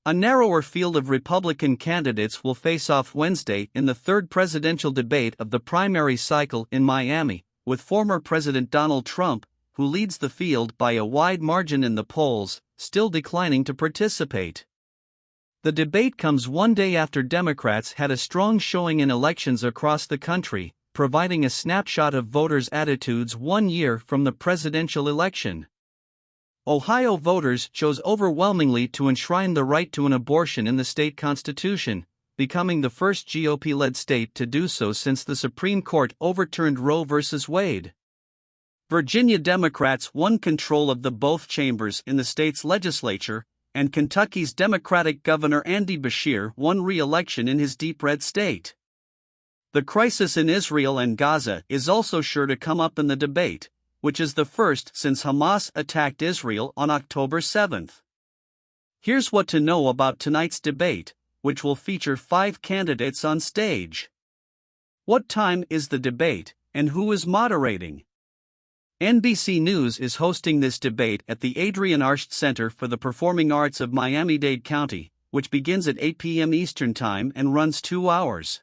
A narrower field of Republican candidates will face off Wednesday in the third presidential debate of the primary cycle in Miami, with former President Donald Trump, who leads the field by a wide margin in the polls, still declining to participate. The debate comes one day after Democrats had a strong showing in elections across the country, providing a snapshot of voters' attitudes 1 year from the presidential election. Ohio voters chose overwhelmingly to enshrine the right to an abortion in the state constitution, becoming the first GOP-led state to do so since the Supreme Court overturned Roe v. Wade. Virginia Democrats won control of both chambers in the state's legislature, and Kentucky's Democratic Governor Andy Beshear won re-election in his deep red state. The crisis in Israel and Gaza is also sure to come up in the debate, which is the first since Hamas attacked Israel on October 7. Here's what to know about tonight's debate, which will feature 5 candidates on stage. What time is the debate, and who is moderating? NBC News is hosting this debate at the Adrienne Arsht Center for the Performing Arts of Miami-Dade County, which begins at 8 p.m. Eastern Time and runs 2 hours.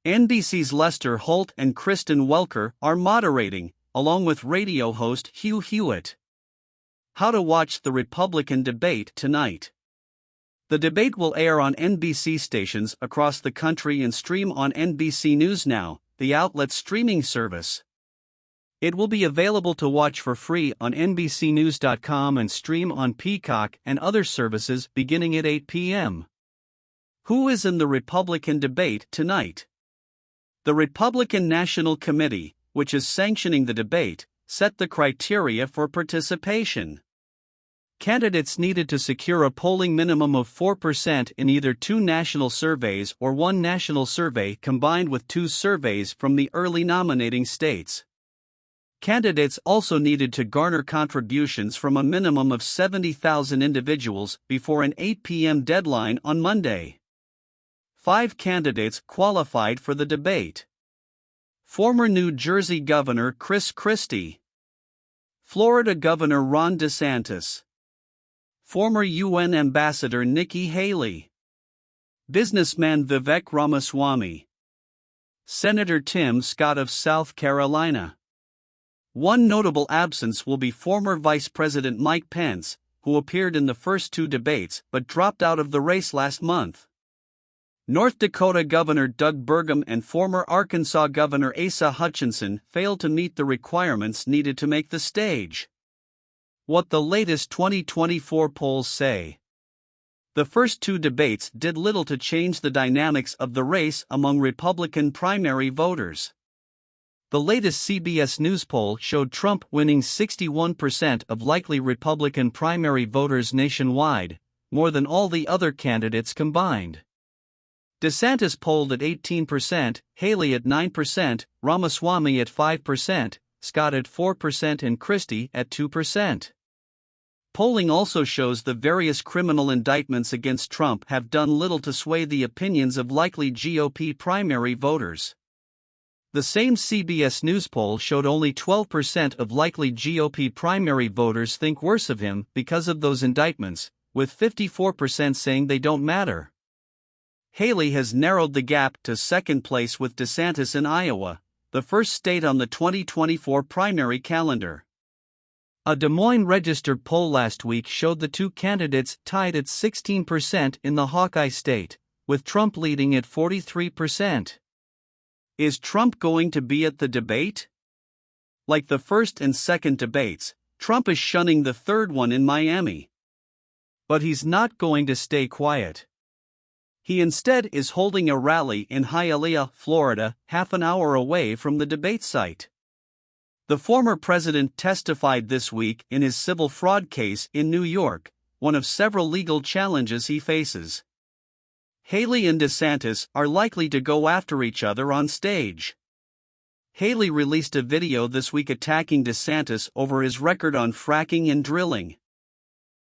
NBC's Lester Holt and Kristen Welker are moderating, along with radio host Hugh Hewitt. How to watch the Republican debate tonight. The debate will air on NBC stations across the country and stream on NBC News Now, the outlet's streaming service. It will be available to watch for free on NBCnews.com and stream on Peacock and other services beginning at 8 p.m. Who is in the Republican debate tonight? The Republican National Committee, which is sanctioning the debate, set the criteria for participation. Candidates needed to secure a polling minimum of 4% in either 2 national surveys or 1 national survey combined with 2 surveys from the early nominating states. Candidates also needed to garner contributions from a minimum of 70,000 individuals before an 8 p.m. deadline on Monday. 5 candidates qualified for the debate. Former New Jersey Governor Chris Christie, Florida Governor Ron DeSantis, former UN Ambassador Nikki Haley, businessman Vivek Ramaswamy, Senator Tim Scott of South Carolina. One notable absence will be former Vice President Mike Pence, who appeared in the first 2 debates but dropped out of the race last month. North Dakota Governor Doug Burgum and former Arkansas Governor Asa Hutchinson failed to meet the requirements needed to make the stage. What the latest 2024 polls say. The first 2 debates did little to change the dynamics of the race among Republican primary voters. The latest CBS News poll showed Trump winning 61% of likely Republican primary voters nationwide, more than all the other candidates combined. DeSantis polled at 18%, Haley at 9%, Ramaswamy at 5%, Scott at 4% and Christie at 2%. Polling also shows the various criminal indictments against Trump have done little to sway the opinions of likely GOP primary voters. The same CBS News poll showed only 12% of likely GOP primary voters think worse of him because of those indictments, with 54% saying they don't matter. Haley has narrowed the gap to second place with DeSantis in Iowa, the first state on the 2024 primary calendar. A Des Moines Register poll last week showed the 2 candidates tied at 16% in the Hawkeye state, with Trump leading at 43%. Is Trump going to be at the debate? Like the first and second debates, Trump is shunning the third one in Miami. But he's not going to stay quiet. He instead is holding a rally in Hialeah, Florida, half an hour away from the debate site. The former president testified this week in his civil fraud case in New York, one of several legal challenges he faces. Haley and DeSantis are likely to go after each other on stage. Haley released a video this week attacking DeSantis over his record on fracking and drilling.